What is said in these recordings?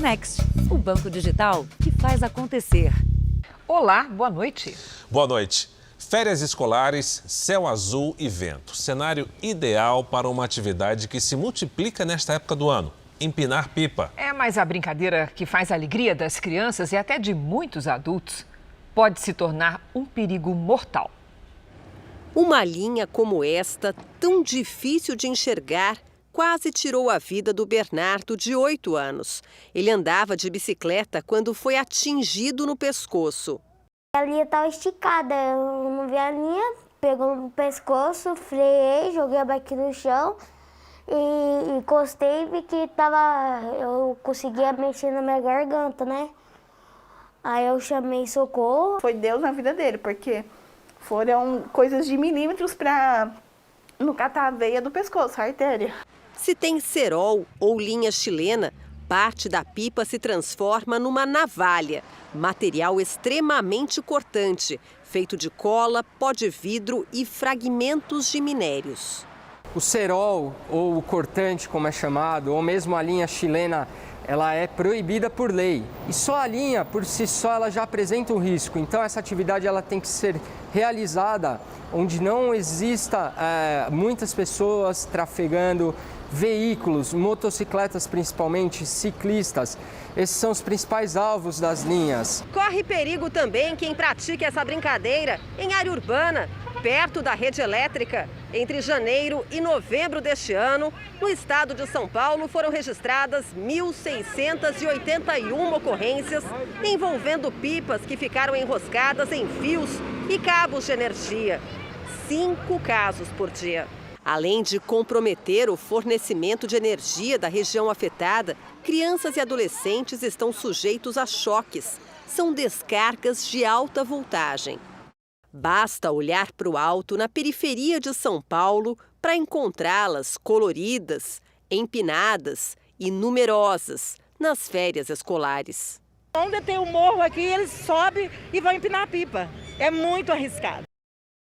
Next, o banco digital que faz acontecer. Olá, boa noite. Boa noite. Férias escolares, céu azul e vento. Cenário ideal para uma atividade que se multiplica nesta época do ano. Empinar pipa. Mas a brincadeira que faz a alegria das crianças e até de muitos adultos pode se tornar um perigo mortal. Uma linha como esta, tão difícil de enxergar, quase tirou a vida do Bernardo, de 8 anos. Ele andava de bicicleta quando foi atingido no pescoço. A linha estava esticada, eu não vi a linha, pegou no pescoço, freiei, joguei a bike no chão e encostei e vi que eu conseguia mexer na minha garganta, né? Aí eu chamei socorro. Foi Deus na vida dele, porque foram coisas de milímetros para não catar a veia do pescoço, a artéria. Se tem cerol ou linha chilena, parte da pipa se transforma numa navalha, material extremamente cortante, feito de cola, pó de vidro e fragmentos de minérios. O cerol, ou o cortante, como é chamado, ou mesmo a linha chilena, ela é proibida por lei. E só a linha, por si só, ela já apresenta um risco. Então, essa atividade ela tem que ser realizada onde não exista muitas pessoas trafegando, veículos, motocicletas principalmente, ciclistas. Esses são os principais alvos das linhas. Corre perigo também quem pratica essa brincadeira em área urbana, perto da rede elétrica. Entre janeiro e novembro deste ano, no estado de São Paulo foram registradas 1.681 ocorrências envolvendo pipas que ficaram enroscadas em fios e cabos de energia. 5 casos por dia. Além de comprometer o fornecimento de energia da região afetada, crianças e adolescentes estão sujeitos a choques. São descargas de alta voltagem. Basta olhar para o alto na periferia de São Paulo para encontrá-las coloridas, empinadas e numerosas nas férias escolares. Onde tem o morro aqui, eles sobem e vão empinar a pipa. É muito arriscado.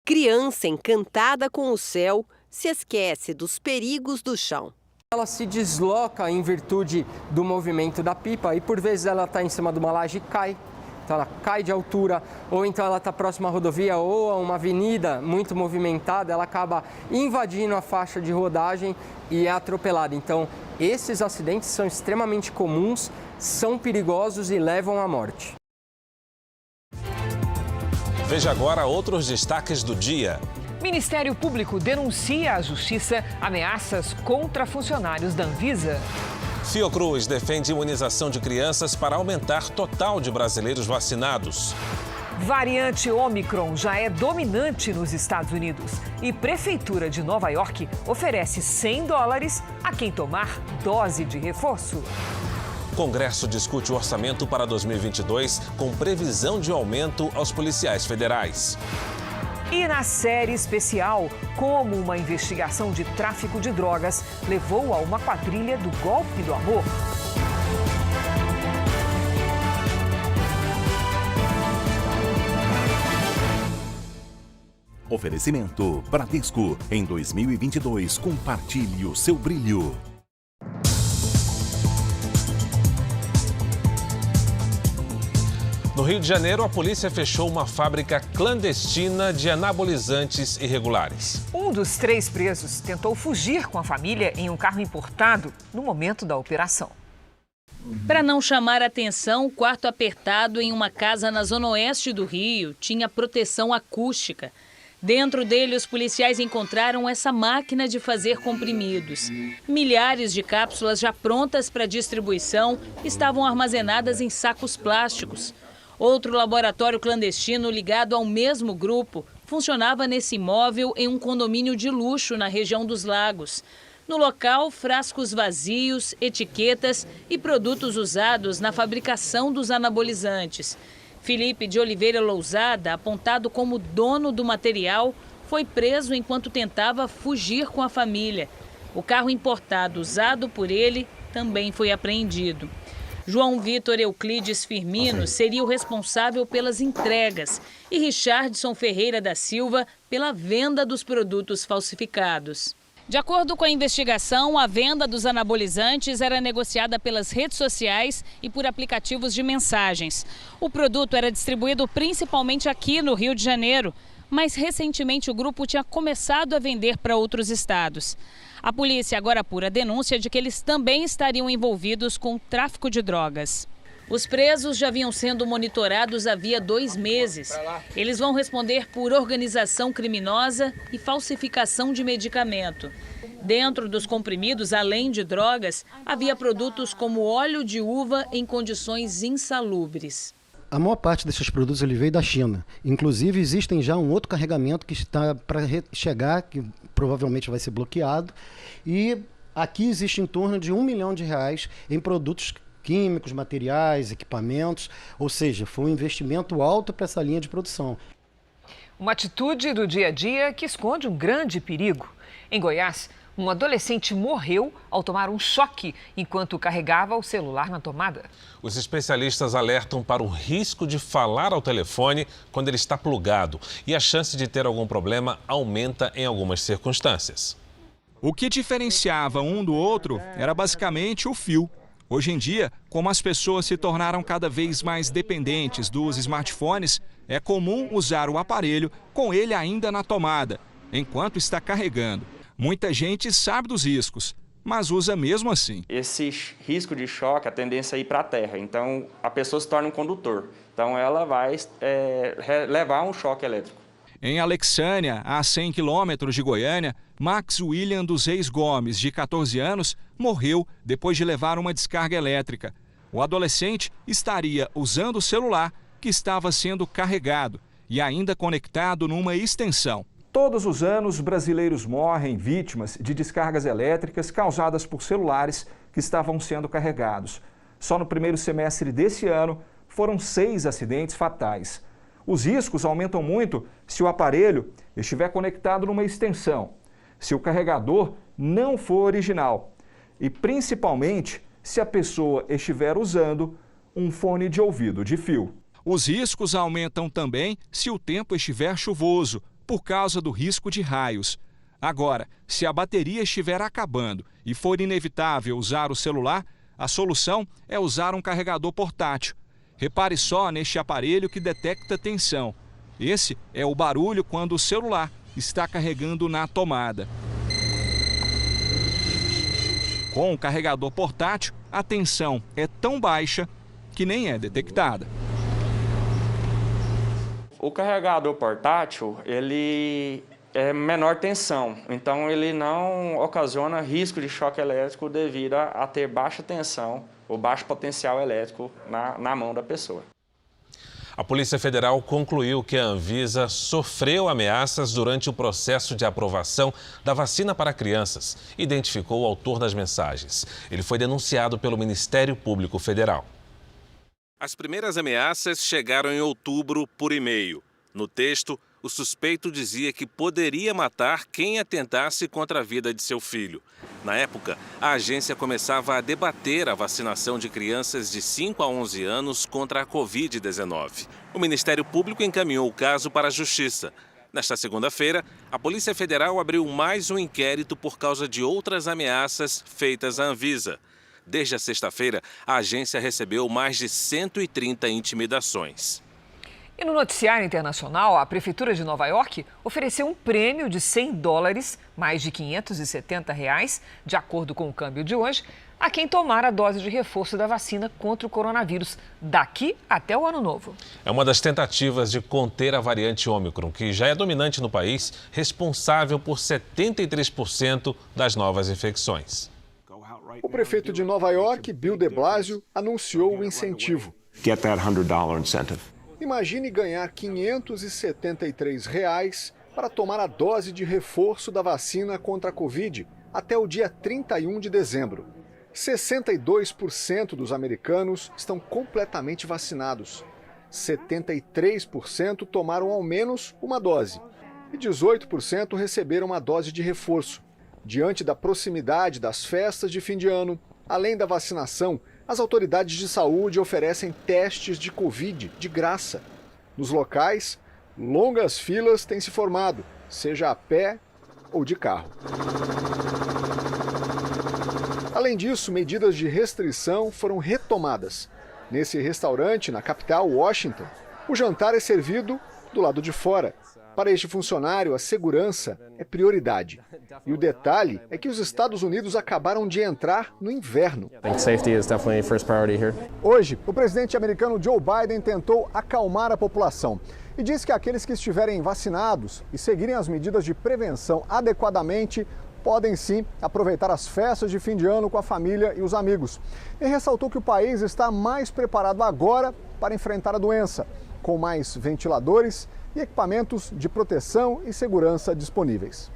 Criança encantada com o céu se esquece dos perigos do chão. Ela se desloca em virtude do movimento da pipa e por vezes ela está em cima de uma laje e cai. Então ela cai de altura, ou então ela está próxima à rodovia ou a uma avenida muito movimentada, ela acaba invadindo a faixa de rodagem e é atropelada. Então esses acidentes são extremamente comuns, são perigosos e levam à morte. Veja agora outros destaques do dia. Ministério Público denuncia à Justiça ameaças contra funcionários da Anvisa. Fiocruz defende imunização de crianças para aumentar total de brasileiros vacinados. Variante Ômicron já é dominante nos Estados Unidos e Prefeitura de Nova York oferece $100 a quem tomar dose de reforço. Congresso discute o orçamento para 2022 com previsão de aumento aos policiais federais. E na série especial, como uma investigação de tráfico de drogas levou a uma quadrilha do golpe do amor. Oferecimento Bradesco. Em 2022, compartilhe o seu brilho. No Rio de Janeiro, a polícia fechou uma fábrica clandestina de anabolizantes irregulares. Um dos 3 presos tentou fugir com a família em um carro importado no momento da operação. Para não chamar atenção, o quarto apertado em uma casa na zona oeste do Rio tinha proteção acústica. Dentro dele, os policiais encontraram essa máquina de fazer comprimidos. Milhares de cápsulas já prontas para distribuição estavam armazenadas em sacos plásticos. Outro laboratório clandestino ligado ao mesmo grupo funcionava nesse imóvel em um condomínio de luxo na região dos Lagos. No local, frascos vazios, etiquetas e produtos usados na fabricação dos anabolizantes. Felipe de Oliveira Lousada, apontado como dono do material, foi preso enquanto tentava fugir com a família. O carro importado usado por ele também foi apreendido. João Vitor Euclides Firmino seria o responsável pelas entregas e Richardson Ferreira da Silva pela venda dos produtos falsificados. De acordo com a investigação, a venda dos anabolizantes era negociada pelas redes sociais e por aplicativos de mensagens. O produto era distribuído principalmente aqui no Rio de Janeiro, mas recentemente o grupo tinha começado a vender para outros estados. A polícia agora apura a denúncia de que eles também estariam envolvidos com o tráfico de drogas. Os presos já vinham sendo monitorados havia 2 meses. Eles vão responder por organização criminosa e falsificação de medicamento. Dentro dos comprimidos, além de drogas, havia produtos como óleo de uva em condições insalubres. A maior parte desses produtos ele veio da China. Inclusive, existem já um outro carregamento que está para chegar, que provavelmente vai ser bloqueado. E aqui existe em torno de R$1 milhão em produtos químicos, materiais, equipamentos, ou seja, foi um investimento alto para essa linha de produção. Uma atitude do dia a dia que esconde um grande perigo. Em Goiás, um adolescente morreu ao tomar um choque enquanto carregava o celular na tomada. Os especialistas alertam para o risco de falar ao telefone quando ele está plugado e a chance de ter algum problema aumenta em algumas circunstâncias. O que diferenciava um do outro era basicamente o fio. Hoje em dia, como as pessoas se tornaram cada vez mais dependentes dos smartphones, é comum usar o aparelho com ele ainda na tomada, enquanto está carregando. Muita gente sabe dos riscos, mas usa mesmo assim. Esse risco de choque, a tendência é ir para a terra, então a pessoa se torna um condutor. Então ela vai levar um choque elétrico. Em Alexânia, a 100 quilômetros de Goiânia, Max William dos Reis Gomes, de 14 anos, morreu depois de levar uma descarga elétrica. O adolescente estaria usando o celular que estava sendo carregado e ainda conectado numa extensão. Todos os anos, brasileiros morrem vítimas de descargas elétricas causadas por celulares que estavam sendo carregados. Só no primeiro semestre desse ano, foram 6 acidentes fatais. Os riscos aumentam muito se o aparelho estiver conectado numa extensão, se o carregador não for original e, principalmente, se a pessoa estiver usando um fone de ouvido de fio. Os riscos aumentam também se o tempo estiver chuvoso, por causa do risco de raios. Agora, se a bateria estiver acabando e for inevitável usar o celular, a solução é usar um carregador portátil. Repare só neste aparelho que detecta tensão. Esse é o barulho quando o celular está carregando na tomada. Com o carregador portátil, a tensão é tão baixa que nem é detectada. O carregador portátil, ele é menor tensão, então ele não ocasiona risco de choque elétrico devido a ter baixa tensão ou baixo potencial elétrico na mão da pessoa. A Polícia Federal concluiu que a Anvisa sofreu ameaças durante o processo de aprovação da vacina para crianças. Identificou o autor das mensagens. Ele foi denunciado pelo Ministério Público Federal. As primeiras ameaças chegaram em outubro por e-mail. No texto, o suspeito dizia que poderia matar quem atentasse contra a vida de seu filho. Na época, a agência começava a debater a vacinação de crianças de 5 a 11 anos contra a Covid-19. O Ministério Público encaminhou o caso para a Justiça. Nesta segunda-feira, a Polícia Federal abriu mais um inquérito por causa de outras ameaças feitas à Anvisa. Desde a sexta-feira, a agência recebeu mais de 130 intimidações. E no noticiário internacional, a Prefeitura de Nova York ofereceu um prêmio de $100, mais de R$570, de acordo com o câmbio de hoje, a quem tomar a dose de reforço da vacina contra o coronavírus daqui até o ano novo. É uma das tentativas de conter a variante Ômicron, que já é dominante no país, responsável por 73% das novas infecções. O prefeito de Nova York, Bill de Blasio, anunciou o incentivo. Get that $100 incentive. Imagine ganhar R$ 573 para tomar a dose de reforço da vacina contra a Covid até o dia 31 de dezembro. 62% dos americanos estão completamente vacinados. 73% tomaram ao menos uma dose e 18% receberam uma dose de reforço. Diante da proximidade das festas de fim de ano, além da vacinação, as autoridades de saúde oferecem testes de Covid de graça. Nos locais, longas filas têm se formado, seja a pé ou de carro. Além disso, medidas de restrição foram retomadas. Nesse restaurante, na capital, Washington, o jantar é servido do lado de fora. Para este funcionário, a segurança é prioridade. E o detalhe é que os Estados Unidos acabaram de entrar no inverno. Hoje, o presidente americano Joe Biden tentou acalmar a população e disse que aqueles que estiverem vacinados e seguirem as medidas de prevenção adequadamente podem sim aproveitar as festas de fim de ano com a família e os amigos. E ressaltou que o país está mais preparado agora para enfrentar a doença, com mais ventiladores e equipamentos de proteção e segurança disponíveis.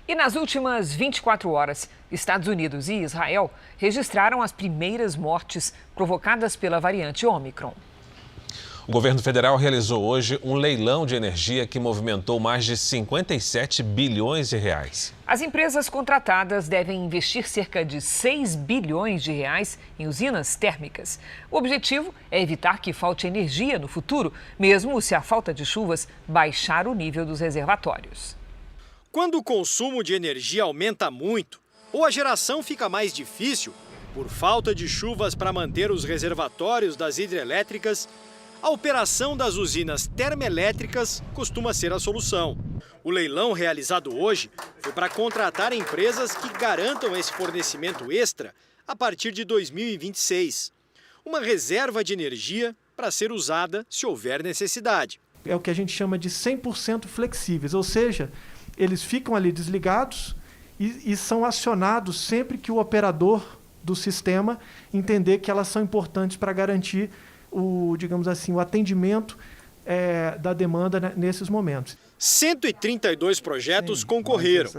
E nas últimas 24 horas, Estados Unidos e Israel registraram as primeiras mortes provocadas pela variante Ômicron. O governo federal realizou hoje um leilão de energia que movimentou mais de 57 bilhões de reais. As empresas contratadas devem investir cerca de 6 bilhões de reais em usinas térmicas. O objetivo é evitar que falte energia no futuro, mesmo se a falta de chuvas baixar o nível dos reservatórios. Quando o consumo de energia aumenta muito ou a geração fica mais difícil por falta de chuvas para manter os reservatórios das hidrelétricas, a operação das usinas termoelétricas costuma ser a solução. O leilão realizado hoje foi para contratar empresas que garantam esse fornecimento extra a partir de 2026. Uma reserva de energia para ser usada se houver necessidade. É o que a gente chama de 100% flexíveis, ou seja, eles ficam ali desligados e são acionados sempre que o operador do sistema entender que elas são importantes para garantir digamos assim, o atendimento da demanda nesses momentos. 132 projetos concorreram.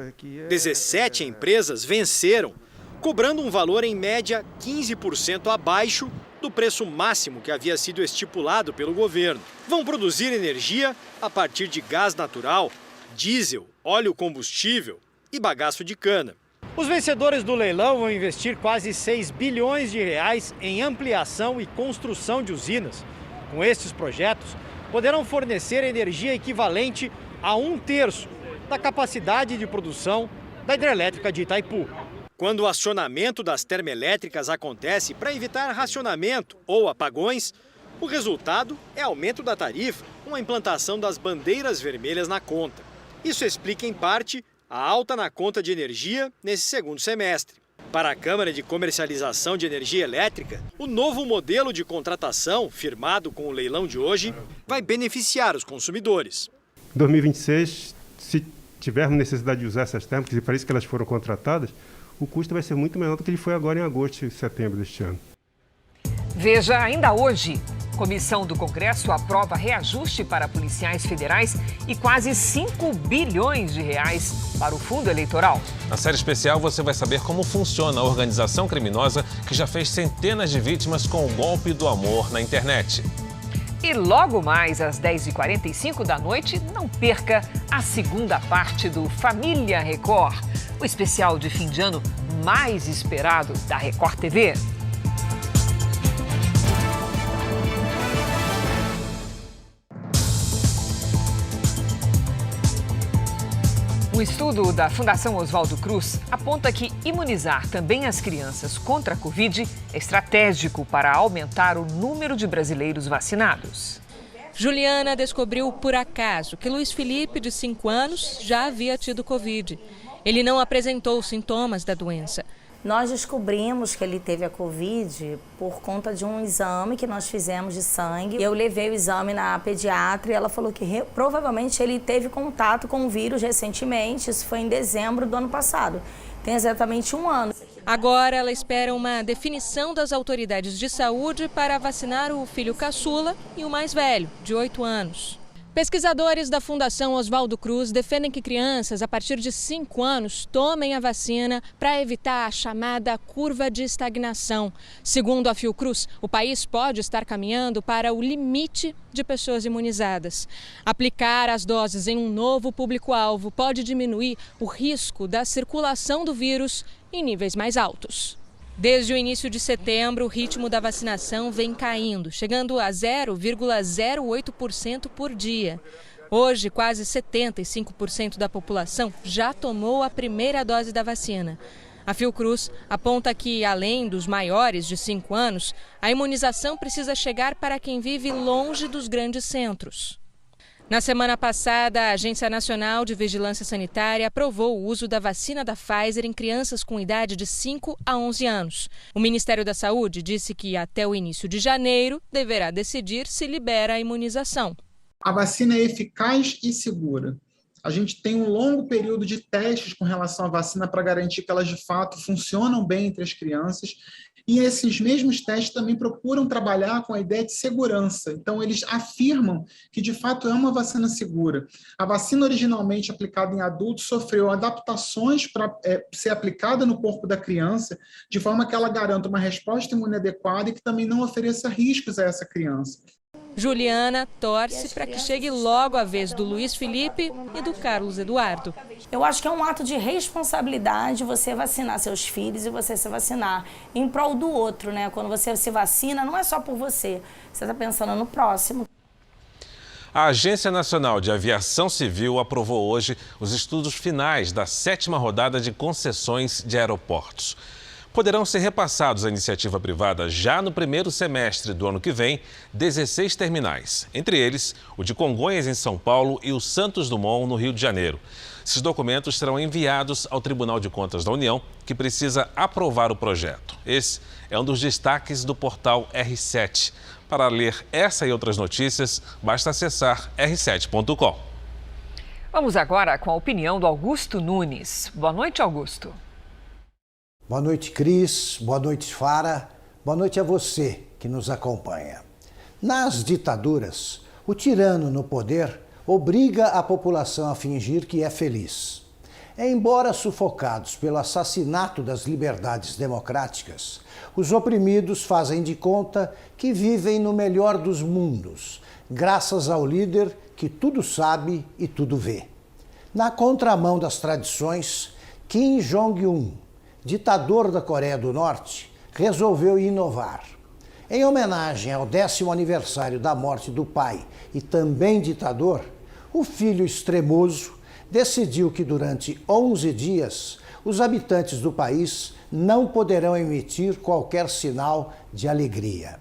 17 empresas venceram, cobrando um valor em média 15% abaixo do preço máximo que havia sido estipulado pelo governo. Vão produzir energia a partir de gás natural, diesel, óleo combustível e bagaço de cana. Os vencedores do leilão vão investir quase 6 bilhões de reais em ampliação e construção de usinas. Com estes projetos, poderão fornecer energia equivalente a 1/3 da capacidade de produção da hidrelétrica de Itaipu. Quando o acionamento das termoelétricas acontece para evitar racionamento ou apagões, o resultado é aumento da tarifa, com a implantação das bandeiras vermelhas na conta. Isso explica, em parte, a alta na conta de energia nesse segundo semestre. Para a Câmara de Comercialização de Energia Elétrica, o novo modelo de contratação, firmado com o leilão de hoje, vai beneficiar os consumidores. Em 2026, se tivermos necessidade de usar essas térmicas, e para isso que elas foram contratadas, o custo vai ser muito menor do que ele foi agora em agosto e setembro deste ano. Veja ainda hoje. Comissão do Congresso aprova reajuste para policiais federais e quase 5 bilhões de reais para o fundo eleitoral. Na série especial você vai saber como funciona a organização criminosa que já fez centenas de vítimas com o golpe do amor na internet. E logo mais às 10h45 da noite, não perca a segunda parte do Família Record, o especial de fim de ano mais esperado da Record TV. Um estudo da Fundação Oswaldo Cruz aponta que imunizar também as crianças contra a Covid é estratégico para aumentar o número de brasileiros vacinados. Juliana descobriu por acaso que Luiz Felipe, de 5 anos, já havia tido Covid. Ele não apresentou sintomas da doença. Nós descobrimos que ele teve a Covid por conta de um exame que nós fizemos de sangue. Eu levei o exame na pediatra e ela falou que provavelmente ele teve contato com o vírus recentemente. Isso foi em dezembro do ano passado. Tem exatamente 1 ano. Agora ela espera uma definição das autoridades de saúde para vacinar o filho caçula e o mais velho, de 8 anos. Pesquisadores da Fundação Oswaldo Cruz defendem que crianças a partir de 5 anos tomem a vacina para evitar a chamada curva de estagnação. Segundo a Fiocruz, o país pode estar caminhando para o limite de pessoas imunizadas. Aplicar as doses em um novo público-alvo pode diminuir o risco da circulação do vírus em níveis mais altos. Desde o início de setembro, o ritmo da vacinação vem caindo, chegando a 0,08% por dia. Hoje, quase 75% da população já tomou a primeira dose da vacina. A Fiocruz aponta que, além dos maiores de 5 anos, a imunização precisa chegar para quem vive longe dos grandes centros. Na semana passada, a Agência Nacional de Vigilância Sanitária aprovou o uso da vacina da Pfizer em crianças com idade de 5 a 11 anos. O Ministério da Saúde disse que até o início de janeiro deverá decidir se libera a imunização. A vacina é eficaz e segura. A gente tem um longo período de testes com relação à vacina para garantir que elas de fato funcionam bem entre as crianças. E esses mesmos testes também procuram trabalhar com a ideia de segurança. Então, eles afirmam que, de fato, é uma vacina segura. A vacina originalmente aplicada em adultos sofreu adaptações para ser aplicada no corpo da criança, de forma que ela garanta uma resposta imune adequada e que também não ofereça riscos a essa criança. Juliana torce para que chegue logo a vez do Luiz Felipe e do Carlos Eduardo. Eu acho que é um ato de responsabilidade você vacinar seus filhos e você se vacinar em prol do outro, né? Quando você se vacina, não é só por você está pensando no próximo. A Agência Nacional de Aviação Civil aprovou hoje os estudos finais da 7ª rodada de concessões de aeroportos. Poderão ser repassados à iniciativa privada já no primeiro semestre do ano que vem 16 terminais, entre eles o de Congonhas, em São Paulo, e o Santos Dumont, no Rio de Janeiro. Esses documentos serão enviados ao Tribunal de Contas da União, que precisa aprovar o projeto. Esse é um dos destaques do portal R7. Para ler essa e outras notícias, basta acessar r7.com. Vamos agora com a opinião do Augusto Nunes. Boa noite, Augusto. Boa noite, Cris. Boa noite, Fara. Boa noite a você que nos acompanha. Nas ditaduras, o tirano no poder obriga a população a fingir que é feliz. Embora sufocados pelo assassinato das liberdades democráticas, os oprimidos fazem de conta que vivem no melhor dos mundos, graças ao líder que tudo sabe e tudo vê. Na contramão das tradições, Kim Jong-un, ditador da Coreia do Norte, resolveu inovar. Em homenagem ao 10º aniversário da morte do pai e também ditador, o filho extremoso decidiu que durante 11 dias os habitantes do país não poderão emitir qualquer sinal de alegria.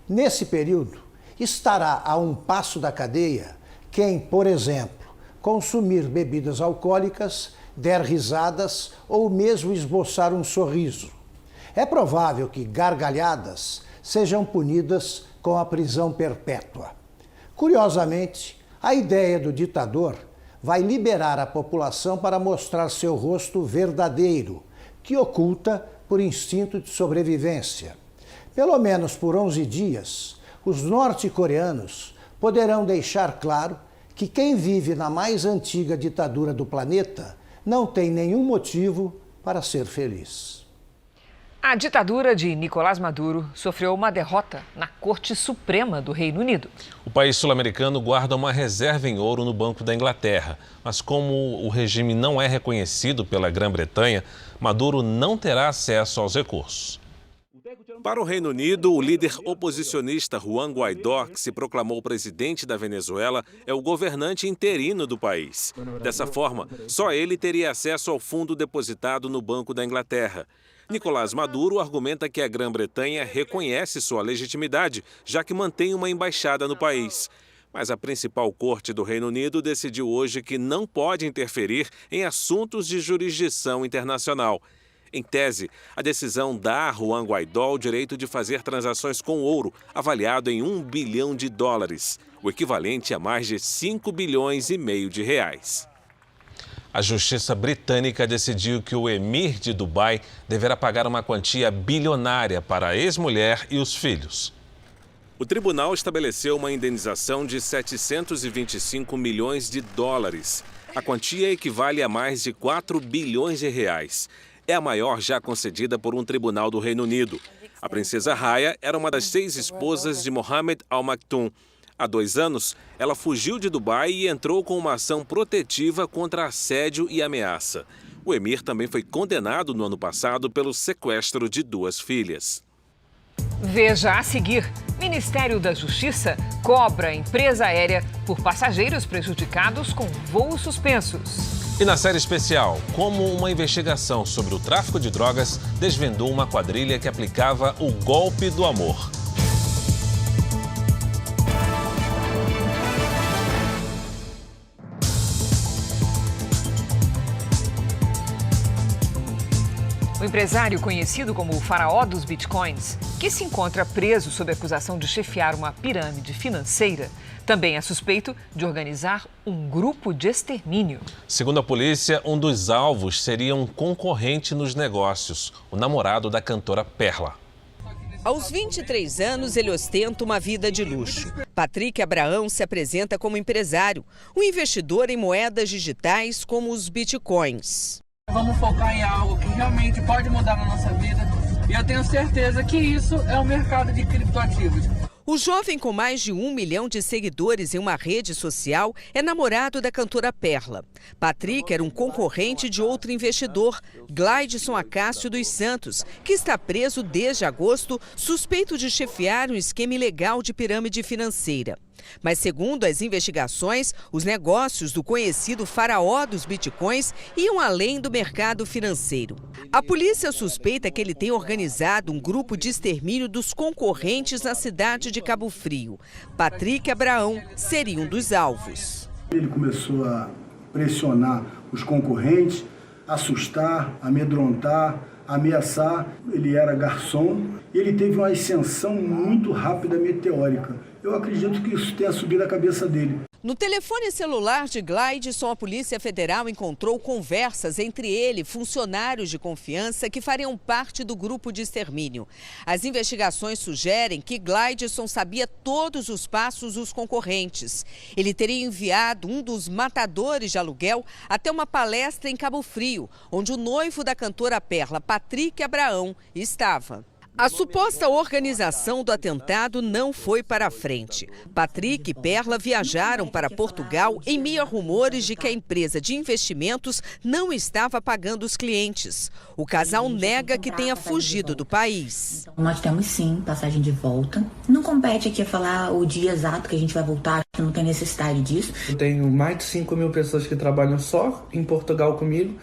Nesse período, estará a um passo da cadeia quem, por exemplo, consumir bebidas alcoólicas, der risadas ou mesmo esboçar um sorriso. É provável que gargalhadas sejam punidas com a prisão perpétua. Curiosamente, a ideia do ditador vai liberar a população para mostrar seu rosto verdadeiro, que oculta por instinto de sobrevivência. Pelo menos por 11 dias, os norte-coreanos poderão deixar claro que quem vive na mais antiga ditadura do planeta não tem nenhum motivo para ser feliz. A ditadura de Nicolás Maduro sofreu uma derrota na Corte Suprema do Reino Unido. O país sul-americano guarda uma reserva em ouro no Banco da Inglaterra. Mas como o regime não é reconhecido pela Grã-Bretanha, Maduro não terá acesso aos recursos. Para o Reino Unido, o líder oposicionista Juan Guaidó, que se proclamou presidente da Venezuela, é o governante interino do país. Dessa forma, só ele teria acesso ao fundo depositado no Banco da Inglaterra. Nicolás Maduro argumenta que a Grã-Bretanha reconhece sua legitimidade, já que mantém uma embaixada no país. Mas a principal corte do Reino Unido decidiu hoje que não pode interferir em assuntos de jurisdição internacional. Em tese, a decisão dá a Juan Guaidó o direito de fazer transações com ouro, avaliado em US$ 1 bilhão, o equivalente a mais de 5,5 bilhões de reais. A justiça britânica decidiu que o emir de Dubai deverá pagar uma quantia bilionária para a ex-mulher e os filhos. O tribunal estabeleceu uma indenização de US$ 725 milhões. A quantia equivale a mais de 4 bilhões de reais. É a maior já concedida por um tribunal do Reino Unido. A princesa Raya era uma das 6 esposas de Mohammed Al Maktoum. Há 2 anos, ela fugiu de Dubai e entrou com uma ação protetiva contra assédio e ameaça. O emir também foi condenado no ano passado pelo sequestro de 2 filhas. Veja a seguir: Ministério da Justiça cobra a empresa aérea por passageiros prejudicados com voos suspensos. E na série especial, como uma investigação sobre o tráfico de drogas desvendou uma quadrilha que aplicava o golpe do amor. O empresário conhecido como o faraó dos bitcoins, que se encontra preso sob acusação de chefiar uma pirâmide financeira, também é suspeito de organizar um grupo de extermínio. Segundo a polícia, um dos alvos seria um concorrente nos negócios, o namorado da cantora Perla. Aos 23 anos, ele ostenta uma vida de luxo. Patrick Abraão se apresenta como empresário, um investidor em moedas digitais como os bitcoins. Vamos focar em algo que realmente pode mudar na nossa vida e eu tenho certeza que isso é o mercado de criptoativos. O jovem com mais de 1 milhão de seguidores em uma rede social é namorado da cantora Perla. Patrick era um concorrente de outro investidor, Glaidson Acácio dos Santos, que está preso desde agosto, suspeito de chefiar um esquema ilegal de pirâmide financeira. Mas, segundo as investigações, os negócios do conhecido faraó dos bitcoins iam além do mercado financeiro. A polícia suspeita que ele tem organizado um grupo de extermínio dos concorrentes na cidade de Cabo Frio. Patrick Abraão seria um dos alvos. Ele começou a pressionar os concorrentes, assustar, amedrontar, ameaçar. Ele era garçom e ele teve uma ascensão muito rápida, meteórica. Eu acredito que isso tenha subido a cabeça dele. No telefone celular de Glaidson, a Polícia Federal encontrou conversas entre ele e funcionários de confiança que fariam parte do grupo de extermínio. As investigações sugerem que Glaidson sabia todos os passos dos concorrentes. Ele teria enviado um dos matadores de aluguel até uma palestra em Cabo Frio, onde o noivo da cantora Perla, Patrick Abraão, estava. A suposta organização do atentado não foi para a frente. Patrick e Perla viajaram para Portugal em meio a rumores de que a empresa de investimentos não estava pagando os clientes. O casal nega que tenha fugido do país. Nós temos sim passagem de volta. Não compete aqui falar o dia exato que a gente vai voltar, não tem necessidade disso. Eu tenho mais de 5 mil pessoas que trabalham só em Portugal comigo.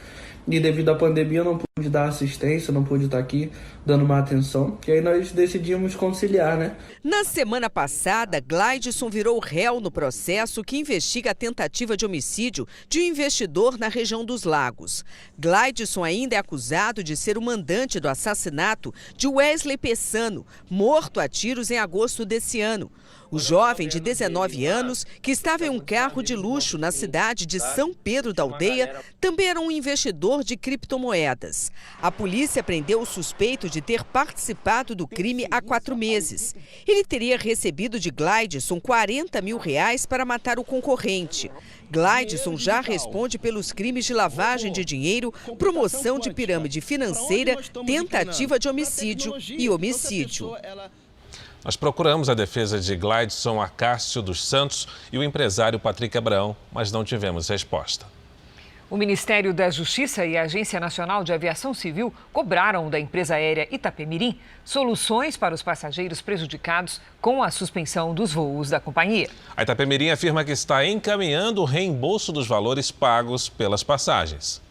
E devido à pandemia eu não pude dar assistência, não pude estar aqui dando uma atenção. E aí nós decidimos conciliar, né? Na semana passada, Glaidson virou réu no processo que investiga a tentativa de homicídio de um investidor na região dos Lagos. Glaidson ainda é acusado de ser o mandante do assassinato de Wesley Pessano, morto a tiros em agosto desse ano. O jovem de 19 anos, que estava em um carro de luxo na cidade de São Pedro da Aldeia, também era um investidor de criptomoedas. A polícia prendeu o suspeito de ter participado do crime há 4 meses. Ele teria recebido de Glaidson R$40 mil para matar o concorrente. Glaidson já responde pelos crimes de lavagem de dinheiro, promoção de pirâmide financeira, tentativa de homicídio e homicídio. Nós procuramos a defesa de Glaidson Acácio dos Santos e o empresário Patrick Abraão, mas não tivemos resposta. O Ministério da Justiça e a Agência Nacional de Aviação Civil cobraram da empresa aérea Itapemirim soluções para os passageiros prejudicados com a suspensão dos voos da companhia. A Itapemirim afirma que está encaminhando o reembolso dos valores pagos pelas passagens.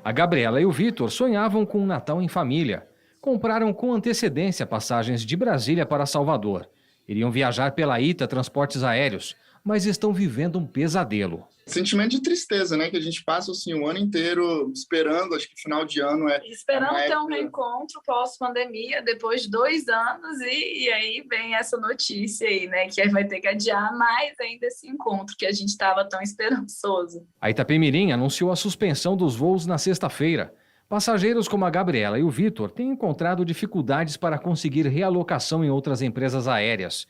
A Gabriela e o Vitor sonhavam com um Natal em família. Compraram com antecedência passagens de Brasília para Salvador. Iriam viajar pela Ita Transportes Aéreos, mas estão vivendo um pesadelo. Sentimento de tristeza, né? Que a gente passa assim, o ano inteiro esperando, acho que final de ano é... Esperando ter um reencontro pós-pandemia, depois de 2 anos, e aí vem essa notícia aí, né? Que vai ter que adiar mais ainda esse encontro que a gente estava tão esperançoso. A Itapemirim anunciou a suspensão dos voos na sexta-feira. Passageiros como a Gabriela e o Vitor têm encontrado dificuldades para conseguir realocação em outras empresas aéreas.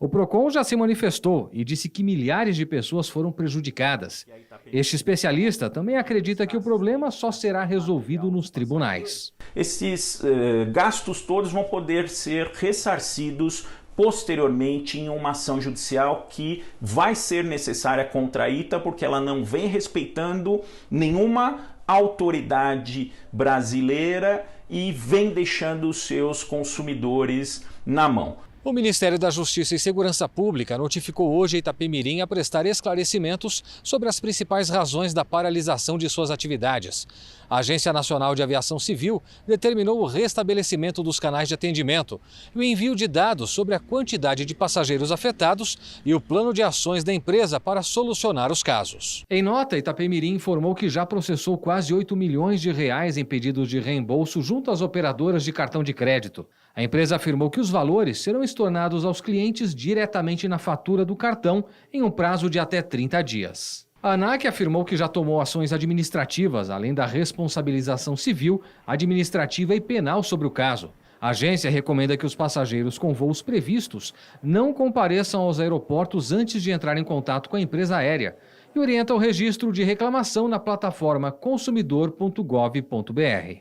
O Procon já se manifestou e disse que milhares de pessoas foram prejudicadas. Este especialista também acredita que o problema só será resolvido nos tribunais. Esses gastos todos vão poder ser ressarcidos posteriormente em uma ação judicial que vai ser necessária contra a ITA, porque ela não vem respeitando nenhuma autoridade brasileira e vem deixando os seus consumidores na mão. O Ministério da Justiça e Segurança Pública notificou hoje a Itapemirim a prestar esclarecimentos sobre as principais razões da paralisação de suas atividades. A Agência Nacional de Aviação Civil determinou o restabelecimento dos canais de atendimento e o envio de dados sobre a quantidade de passageiros afetados e o plano de ações da empresa para solucionar os casos. Em nota, Itapemirim informou que já processou quase 8 milhões de reais em pedidos de reembolso junto às operadoras de cartão de crédito. A empresa afirmou que os valores serão estornados aos clientes diretamente na fatura do cartão em um prazo de até 30 dias. A ANAC afirmou que já tomou ações administrativas, além da responsabilização civil, administrativa e penal sobre o caso. A agência recomenda que os passageiros com voos previstos não compareçam aos aeroportos antes de entrar em contato com a empresa aérea e orienta o registro de reclamação na plataforma consumidor.gov.br.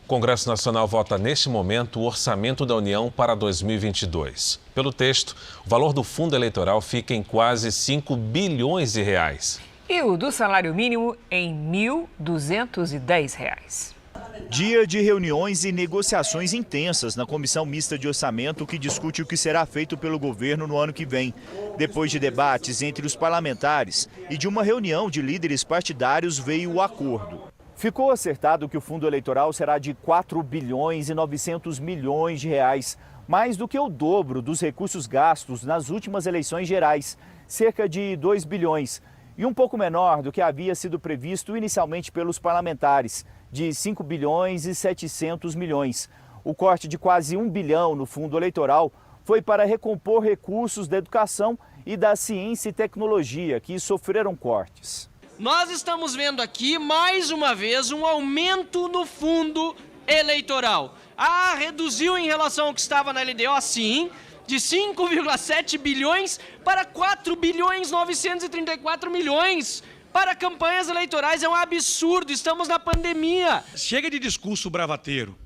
O Congresso Nacional vota neste momento o Orçamento da União para 2022. Pelo texto, o valor do fundo eleitoral fica em quase 5 bilhões de reais. E o do salário mínimo em R$ 1.210. Dia de reuniões e negociações intensas na Comissão Mista de Orçamento, que discute o que será feito pelo governo no ano que vem. Depois de debates entre os parlamentares e de uma reunião de líderes partidários, veio o acordo. Ficou acertado que o fundo eleitoral será de 4 bilhões e 900 milhões de reais, mais do que o dobro dos recursos gastos nas últimas eleições gerais, cerca de 2 bilhões, e um pouco menor do que havia sido previsto inicialmente pelos parlamentares, de 5 bilhões e 700 milhões. O corte de quase 1 bilhão no fundo eleitoral foi para recompor recursos da educação e da ciência e tecnologia, que sofreram cortes. Nós estamos vendo aqui, mais uma vez, um aumento no fundo eleitoral. Reduziu em relação ao que estava na LDO, sim, de 5,7 bilhões para 4 bilhões 934 milhões. Para campanhas eleitorais é um absurdo, estamos na pandemia. Chega de discurso bravateiro.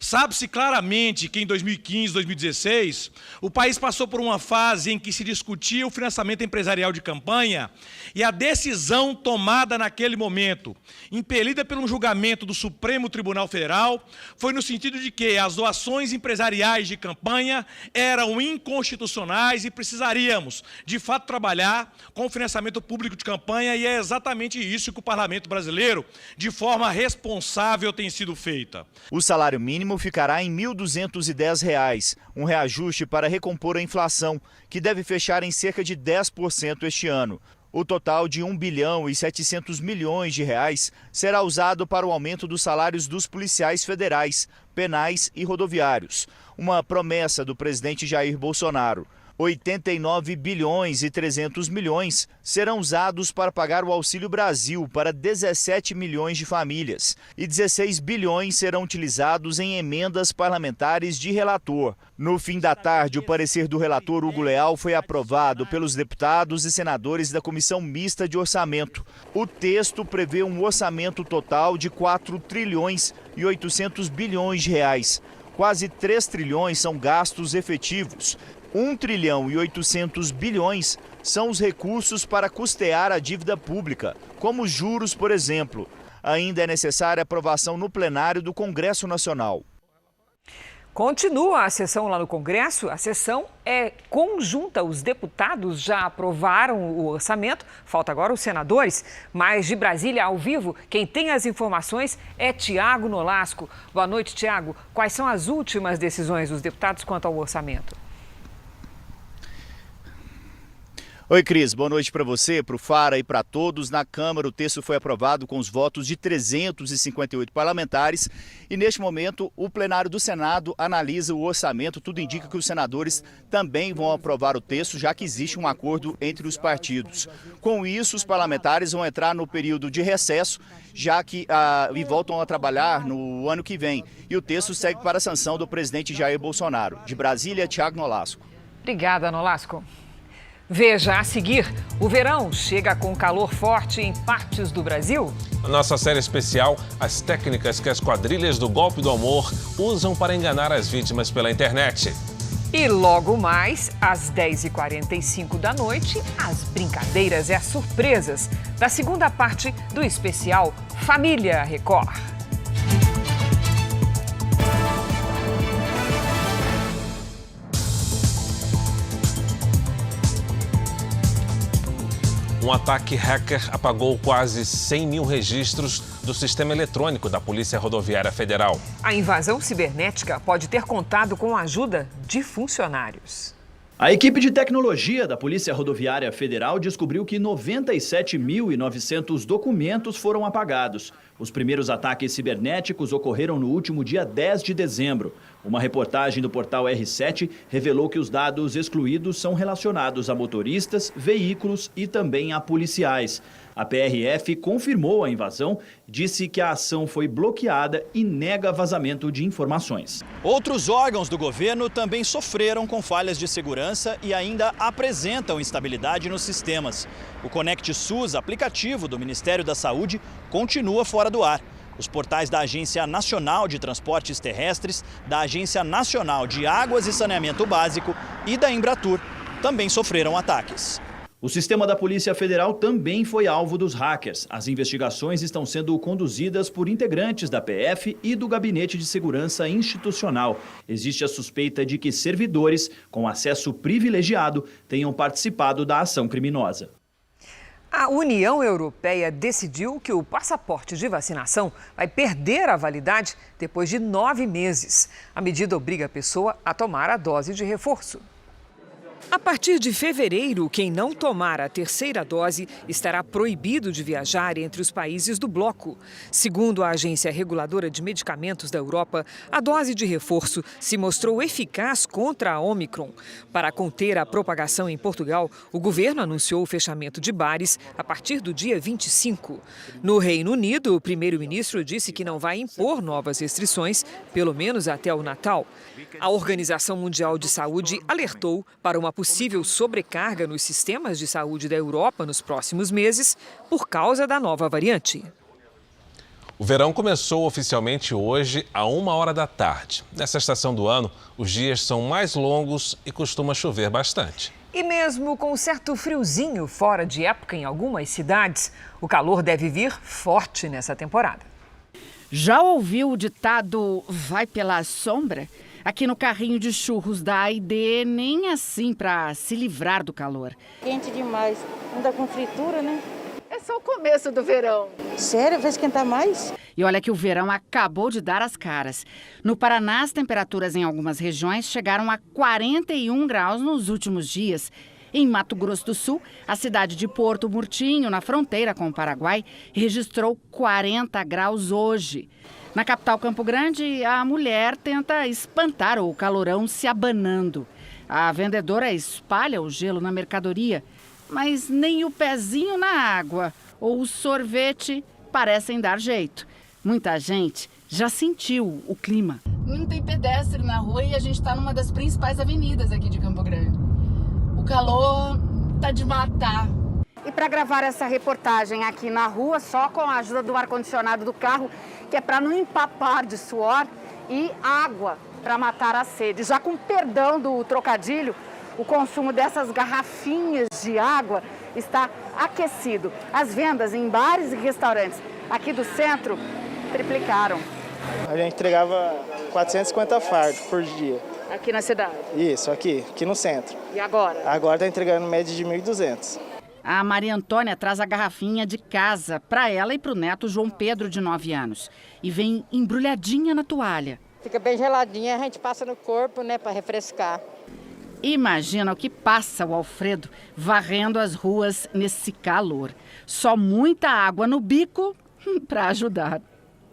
Sabe-se claramente que em 2015, 2016, o país passou por uma fase em que se discutia o financiamento empresarial de campanha e a decisão tomada naquele momento, impelida pelo julgamento do Supremo Tribunal Federal, foi no sentido de que as doações empresariais de campanha eram inconstitucionais e precisaríamos, de fato, trabalhar com o financiamento público de campanha, e é exatamente isso que o Parlamento brasileiro, de forma responsável, tem sido feita. O salário mínimo ficará em R$ 1.210, um reajuste para recompor a inflação, que deve fechar em cerca de 10% este ano. O total de 1 bilhão e 700 milhões de reais será usado para o aumento dos salários dos policiais federais, penais e rodoviários, uma promessa do presidente Jair Bolsonaro. 89 bilhões e 300 milhões serão usados para pagar o Auxílio Brasil para 17 milhões de famílias e 16 bilhões serão utilizados em emendas parlamentares de relator. No fim da tarde, o parecer do relator Hugo Leal foi aprovado pelos deputados e senadores da Comissão Mista de Orçamento. O texto prevê um orçamento total de 4 trilhões e 800 bilhões de reais. Quase 3 trilhões são gastos efetivos. 1 trilhão e 800 bilhões são os recursos para custear a dívida pública, como juros, por exemplo. Ainda é necessária aprovação no plenário do Congresso Nacional. Continua a sessão lá no Congresso. A sessão é conjunta. Os deputados já aprovaram o orçamento. Falta agora os senadores. Mas de Brasília, ao vivo, quem tem as informações é Tiago Nolasco. Boa noite, Tiago. Quais são as últimas decisões dos deputados quanto ao orçamento? Oi, Cris. Boa noite para você, para o Fara e para todos. Na Câmara, o texto foi aprovado com os votos de 358 parlamentares e, neste momento, o plenário do Senado analisa o orçamento. Tudo indica que os senadores também vão aprovar o texto, já que existe um acordo entre os partidos. Com isso, os parlamentares vão entrar no período de recesso, já que e voltam a trabalhar no ano que vem. E o texto segue para a sanção do presidente Jair Bolsonaro. De Brasília, Tiago Nolasco. Obrigada, Nolasco. Veja a seguir, o verão chega com calor forte em partes do Brasil. Na nossa série especial, as técnicas que as quadrilhas do golpe do amor usam para enganar as vítimas pela internet. E logo mais, às 10h45 da noite, as brincadeiras e as surpresas da segunda parte do especial Família Record. Um ataque hacker apagou quase 100 mil registros do sistema eletrônico da Polícia Rodoviária Federal. A invasão cibernética pode ter contado com a ajuda de funcionários. A equipe de tecnologia da Polícia Rodoviária Federal descobriu que 97.900 documentos foram apagados. Os primeiros ataques cibernéticos ocorreram no último dia 10 de dezembro. Uma reportagem do portal R7 revelou que os dados excluídos são relacionados a motoristas, veículos e também a policiais. A PRF confirmou a invasão, disse que a ação foi bloqueada e nega vazamento de informações. Outros órgãos do governo também sofreram com falhas de segurança e ainda apresentam instabilidade nos sistemas. O Conect SUS, aplicativo do Ministério da Saúde, continua fora do ar. Os portais da Agência Nacional de Transportes Terrestres, da Agência Nacional de Águas e Saneamento Básico e da Embratur também sofreram ataques. O sistema da Polícia Federal também foi alvo dos hackers. As investigações estão sendo conduzidas por integrantes da PF e do Gabinete de Segurança Institucional. Existe a suspeita de que servidores com acesso privilegiado tenham participado da ação criminosa. A União Europeia decidiu que o passaporte de vacinação vai perder a validade depois de 9 meses. A medida obriga a pessoa a tomar a dose de reforço. A partir de fevereiro, quem não tomar a terceira dose estará proibido de viajar entre os países do bloco. Segundo a Agência Reguladora de Medicamentos da Europa, a dose de reforço se mostrou eficaz contra a Omicron. Para conter a propagação em Portugal, o governo anunciou o fechamento de bares a partir do dia 25. No Reino Unido, o primeiro-ministro disse que não vai impor novas restrições, pelo menos até o Natal. A Organização Mundial de Saúde alertou para uma possível sobrecarga nos sistemas de saúde da Europa nos próximos meses por causa da nova variante. O verão começou oficialmente hoje, à 1h da tarde. Nessa estação do ano, os dias são mais longos e costuma chover bastante. E mesmo com um certo friozinho fora de época em algumas cidades, o calor deve vir forte nessa temporada. Já ouviu o ditado "vai pela sombra"? Aqui no carrinho de churros da AID, nem assim para se livrar do calor. Quente demais, não dá com fritura, né? É só o começo do verão. Sério? Vai esquentar mais? E olha que o verão acabou de dar as caras. No Paraná, as temperaturas em algumas regiões chegaram a 41 graus nos últimos dias. Em Mato Grosso do Sul, a cidade de Porto Murtinho, na fronteira com o Paraguai, registrou 40 graus hoje. Na capital Campo Grande, a mulher tenta espantar o calorão se abanando. A vendedora espalha o gelo na mercadoria, mas nem o pezinho na água ou o sorvete parecem dar jeito. Muita gente já sentiu o clima. Não tem pedestre na rua e a gente está numa das principais avenidas aqui de Campo Grande. O calor tá de matar. E para gravar essa reportagem aqui na rua, só com a ajuda do ar-condicionado do carro, que é para não empapar de suor, e água para matar a sede. Já com perdão do trocadilho, o consumo dessas garrafinhas de água está aquecido. As vendas em bares e restaurantes aqui do centro triplicaram. A gente entregava 450 fardos por dia. Aqui na cidade? Isso, aqui no centro. E agora? Agora está entregando média de 1.200. A Maria Antônia traz a garrafinha de casa para ela e para o neto João Pedro, de 9 anos. E vem embrulhadinha na toalha. Fica bem geladinha, a gente passa no corpo, né, para refrescar. Imagina o que passa o Alfredo varrendo as ruas nesse calor. Só muita água no bico para ajudar.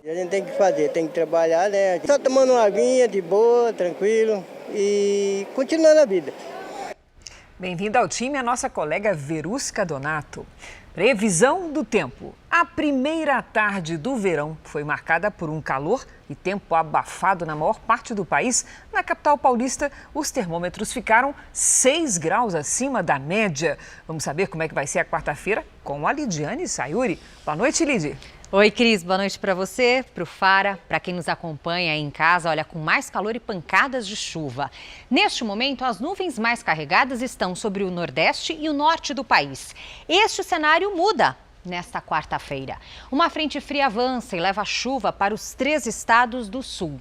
A gente tem que fazer, tem que trabalhar, né? Só tomando uma aguinha de boa, tranquilo e continuando a vida. Bem-vinda ao time a nossa colega Verusca Donato. Previsão do tempo. A primeira tarde do verão foi marcada por um calor e tempo abafado na maior parte do país. Na capital paulista, os termômetros ficaram 6 graus acima da média. Vamos saber como é que vai ser a quarta-feira com a Lidiane Sayuri. Boa noite, Lidi. Oi, Cris. Boa noite para você, para o Fara, para quem nos acompanha aí em casa. Olha, com mais calor e pancadas de chuva. Neste momento, as nuvens mais carregadas estão sobre o nordeste e o norte do país. Este cenário muda nesta quarta-feira. Uma frente fria avança e leva chuva para os 3 estados do sul.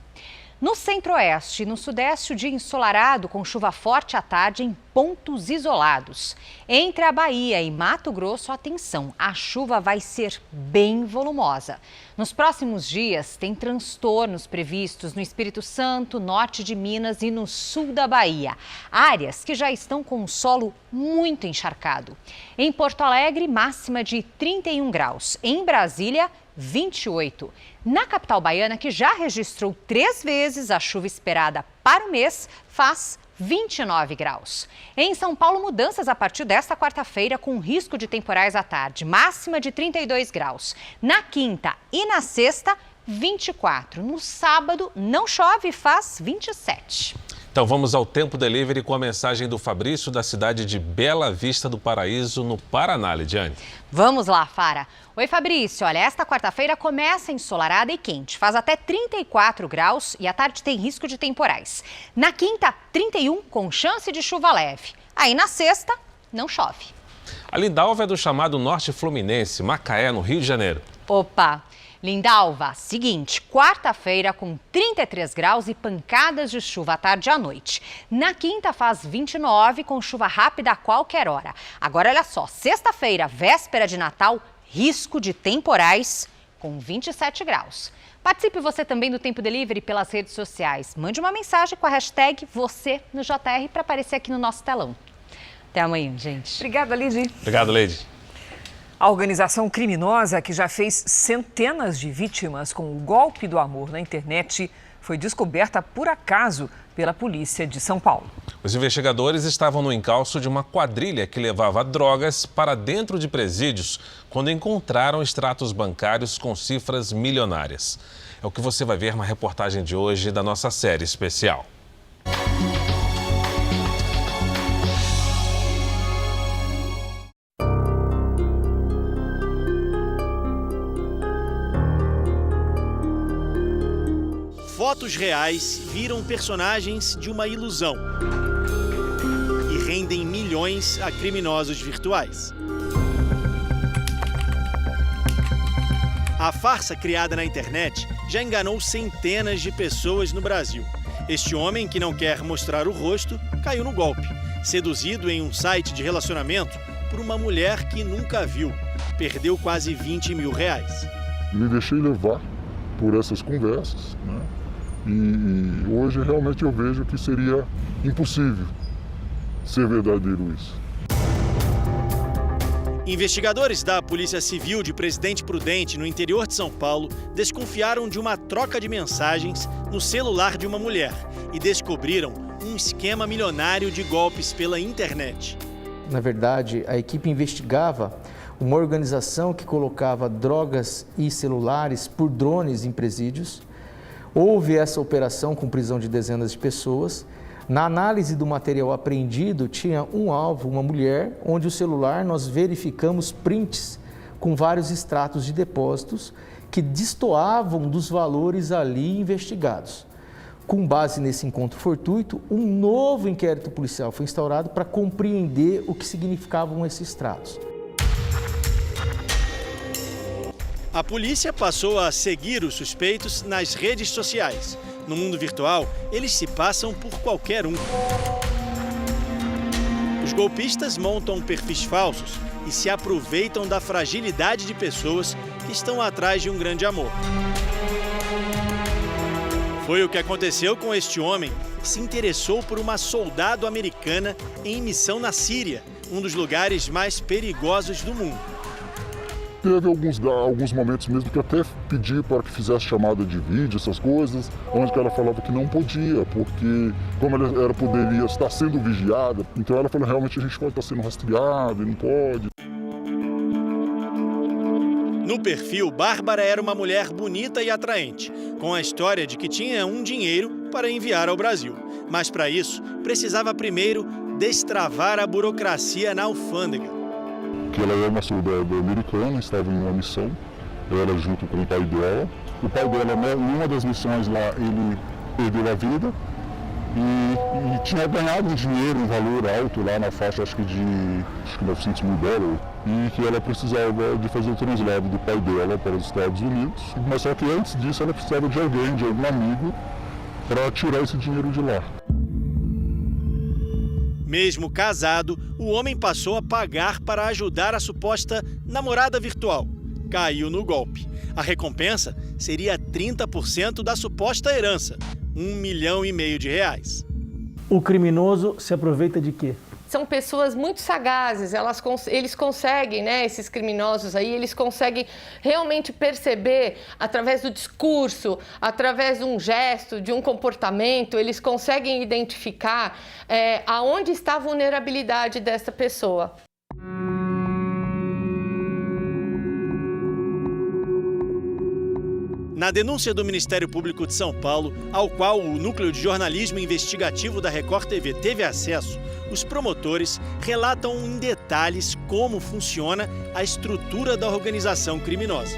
No centro-oeste e no sudeste, o dia ensolarado com chuva forte à tarde em pontos isolados. Entre a Bahia e Mato Grosso, atenção, a chuva vai ser bem volumosa. Nos próximos dias, tem transtornos previstos no Espírito Santo, norte de Minas e no sul da Bahia. Áreas que já estão com o solo muito encharcado. Em Porto Alegre, máxima de 31 graus. Em Brasília, 28. Na capital baiana, que já registrou 3 vezes a chuva esperada para o mês, faz 29 graus. Em São Paulo, mudanças a partir desta quarta-feira com risco de temporais à tarde, máxima de 32 graus. Na quinta e na sexta, 24. No sábado, não chove e faz 27. Então vamos ao Tempo Delivery com a mensagem do Fabrício, da cidade de Bela Vista do Paraíso, no Paraná, Lidiane. Vamos lá, Fara. Oi, Fabrício. Olha, esta quarta-feira começa ensolarada e quente. Faz até 34 graus e à tarde tem risco de temporais. Na quinta, 31, com chance de chuva leve. Aí na sexta, não chove. A Lindalva é do chamado Norte Fluminense, Macaé, no Rio de Janeiro. Opa! Lindalva, seguinte, quarta-feira com 33 graus e pancadas de chuva à tarde e à noite. Na quinta faz 29 com chuva rápida a qualquer hora. Agora olha só, sexta-feira, véspera de Natal, risco de temporais com 27 graus. Participe você também do Tempo Delivery pelas redes sociais. Mande uma mensagem com a hashtag você no JR para aparecer aqui no nosso telão. Até amanhã, gente. Obrigada, Lidy. Obrigado, Leide. A organização criminosa que já fez centenas de vítimas com o golpe do amor na internet foi descoberta por acaso pela polícia de São Paulo. Os investigadores estavam no encalço de uma quadrilha que levava drogas para dentro de presídios quando encontraram extratos bancários com cifras milionárias. É o que você vai ver na reportagem de hoje da nossa série especial. Fotos reais viram personagens de uma ilusão e rendem milhões a criminosos virtuais. A farsa criada na internet já enganou centenas de pessoas no Brasil. Este homem, que não quer mostrar o rosto, caiu no golpe, seduzido em um site de relacionamento por uma mulher que nunca viu. Perdeu quase 20 mil reais. Me deixei levar por essas conversas, né? E hoje realmente eu vejo que seria impossível ser verdadeiro isso. Investigadores da Polícia Civil de Presidente Prudente, no interior de São Paulo, desconfiaram de uma troca de mensagens no celular de uma mulher e descobriram um esquema milionário de golpes pela internet. Na verdade, a equipe investigava uma organização que colocava drogas e celulares por drones em presídios. Houve essa operação com prisão de dezenas de pessoas. Na análise do material apreendido, tinha um alvo, uma mulher, onde o celular nós verificamos prints com vários extratos de depósitos que destoavam dos valores ali investigados. Com base nesse encontro fortuito, um novo inquérito policial foi instaurado para compreender o que significavam esses extratos. A polícia passou a seguir os suspeitos nas redes sociais. No mundo virtual, eles se passam por qualquer um. Os golpistas montam perfis falsos e se aproveitam da fragilidade de pessoas que estão atrás de um grande amor. Foi o que aconteceu com este homem que se interessou por uma soldado americana em missão na Síria, um dos lugares mais perigosos do mundo. Teve alguns momentos mesmo que até pedi para que fizesse chamada de vídeo, essas coisas, onde ela falava que não podia, porque como ela poderia estar sendo vigiada, então ela falou, realmente a gente pode estar sendo rastreado e não pode. No perfil, Bárbara era uma mulher bonita e atraente, com a história de que tinha um dinheiro para enviar ao Brasil. Mas para isso, precisava primeiro destravar a burocracia na alfândega. Que ela era uma soldado americana, estava em uma missão, ela junto com o pai dela. O pai dela, né, em uma das missões lá, ele perdeu a vida e tinha ganhado um dinheiro, um valor alto lá na faixa, acho que 900 mil dólares, e que ela precisava de fazer o translado do pai dela para os Estados Unidos. Mas só que antes disso ela precisava de alguém, de algum amigo, para tirar esse dinheiro de lá. Mesmo casado, o homem passou a pagar para ajudar a suposta namorada virtual. Caiu no golpe. A recompensa seria 30% da suposta herança, R$1,5 milhão de reais. O criminoso se aproveita de quê? São pessoas muito sagazes, eles conseguem, né, esses criminosos aí, eles conseguem realmente perceber através do discurso, através de um gesto, de um comportamento, eles conseguem identificar aonde está a vulnerabilidade dessa pessoa. Na denúncia do Ministério Público de São Paulo, ao qual o Núcleo de Jornalismo Investigativo da Record TV teve acesso, os promotores relatam em detalhes como funciona a estrutura da organização criminosa.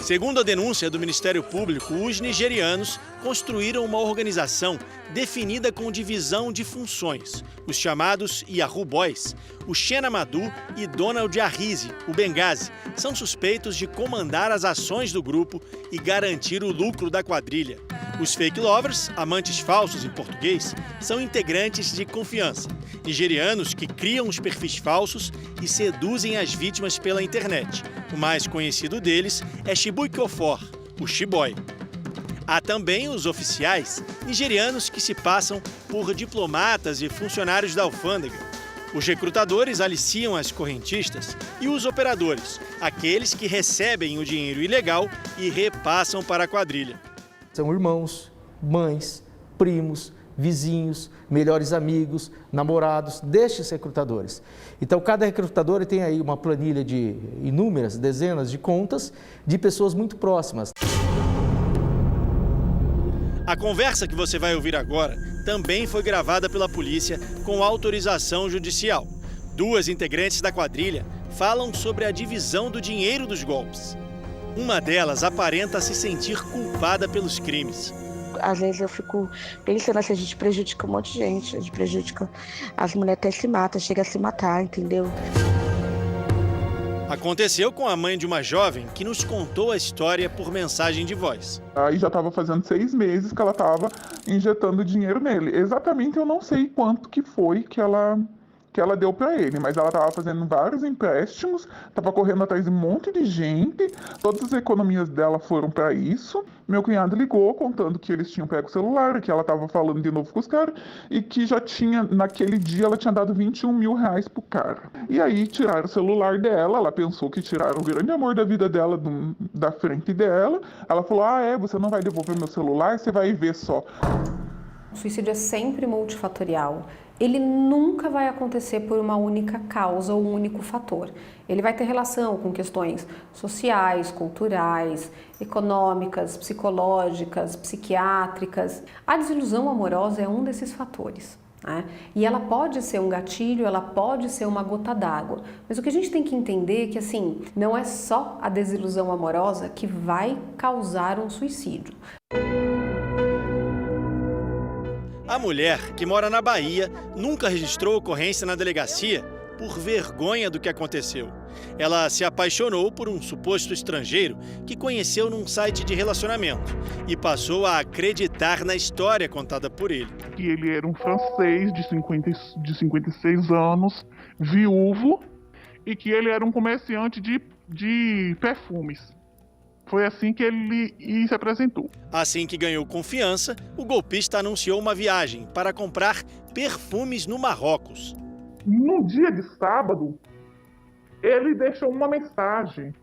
Segundo a denúncia do Ministério Público, os nigerianos construíram uma organização definida com divisão de funções. Os chamados Yahoo Boys, o Shena Madu e Donald Arrizi, o Benghazi, são suspeitos de comandar as ações do grupo e garantir o lucro da quadrilha. Os fake lovers, amantes falsos em português, são integrantes de confiança, nigerianos que criam os perfis falsos e seduzem as vítimas pela internet. O mais conhecido deles é Chibuike Ofor, o Chiboy. Há também os oficiais nigerianos que se passam por diplomatas e funcionários da alfândega. Os recrutadores aliciam as correntistas e os operadores, aqueles que recebem o dinheiro ilegal e repassam para a quadrilha. São irmãos, mães, primos, vizinhos, melhores amigos, namorados destes recrutadores. Então, cada recrutador tem aí uma planilha de inúmeras, dezenas de contas de pessoas muito próximas. A conversa que você vai ouvir agora também foi gravada pela polícia com autorização judicial. Duas integrantes da quadrilha falam sobre a divisão do dinheiro dos golpes. Uma delas aparenta se sentir culpada pelos crimes. Às vezes eu fico pensando assim, a gente prejudica um monte de gente, a gente prejudica, as mulheres até se matam, chega a se matar, entendeu? Aconteceu com a mãe de uma jovem que nos contou a história por mensagem de voz. Aí já estava fazendo 6 meses que ela estava injetando dinheiro nele. Exatamente eu não sei quanto que foi que ela deu para ele, mas ela estava fazendo vários empréstimos, estava correndo atrás de um monte de gente, todas as economias dela foram para isso. Meu cunhado ligou contando que eles tinham pego o celular, que ela estava falando de novo com os caras e que já tinha, naquele dia, ela tinha dado 21 mil reais pro cara. E aí tiraram o celular dela, ela pensou que tiraram o grande amor da vida dela da frente dela. Ela falou, você não vai devolver meu celular, você vai ver só. O suicídio é sempre multifatorial. Ele nunca vai acontecer por uma única causa ou um único fator. Ele vai ter relação com questões sociais, culturais, econômicas, psicológicas, psiquiátricas. A desilusão amorosa é um desses fatores, né? E ela pode ser um gatilho, ela pode ser uma gota d'água. Mas o que a gente tem que entender é que, assim, não é só a desilusão amorosa que vai causar um suicídio. A mulher, que mora na Bahia, nunca registrou ocorrência na delegacia por vergonha do que aconteceu. Ela se apaixonou por um suposto estrangeiro que conheceu num site de relacionamento e passou a acreditar na história contada por ele. Que ele era um francês de 56 anos, viúvo, e que ele era um comerciante de perfumes. Foi assim que ele se apresentou. Assim que ganhou confiança, o golpista anunciou uma viagem para comprar perfumes no Marrocos. No dia de sábado, ele deixou uma mensagem.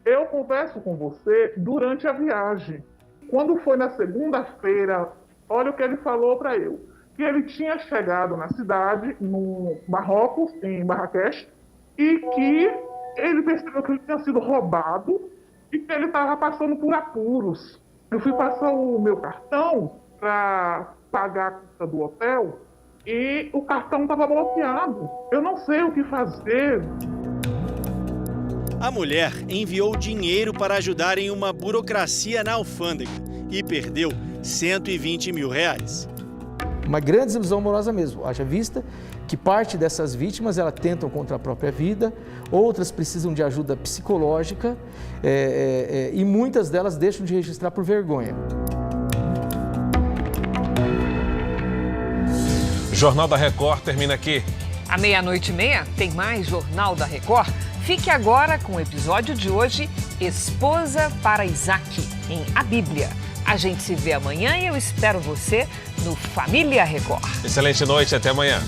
Eu converso com você durante a viagem. Quando foi na segunda-feira, olha o que ele falou para eu. Que ele tinha chegado na cidade, no Marrocos, em Marrakech, e que ele percebeu que ele tinha sido roubado e que ele estava passando por apuros. Eu fui passar o meu cartão para pagar a conta do hotel e o cartão estava bloqueado. Eu não sei o que fazer. A mulher enviou dinheiro para ajudar em uma burocracia na alfândega e perdeu R$120 mil. Uma grande desilusão amorosa mesmo, haja vista que parte dessas vítimas elas tentam contra a própria vida, outras precisam de ajuda psicológica e muitas delas deixam de registrar por vergonha. Jornal da Record termina aqui. À 00:30 tem mais Jornal da Record. Fique agora com o episódio de hoje, Esposa para Isaac, em A Bíblia. A gente se vê amanhã e eu espero você no Família Record. Excelente noite, até amanhã.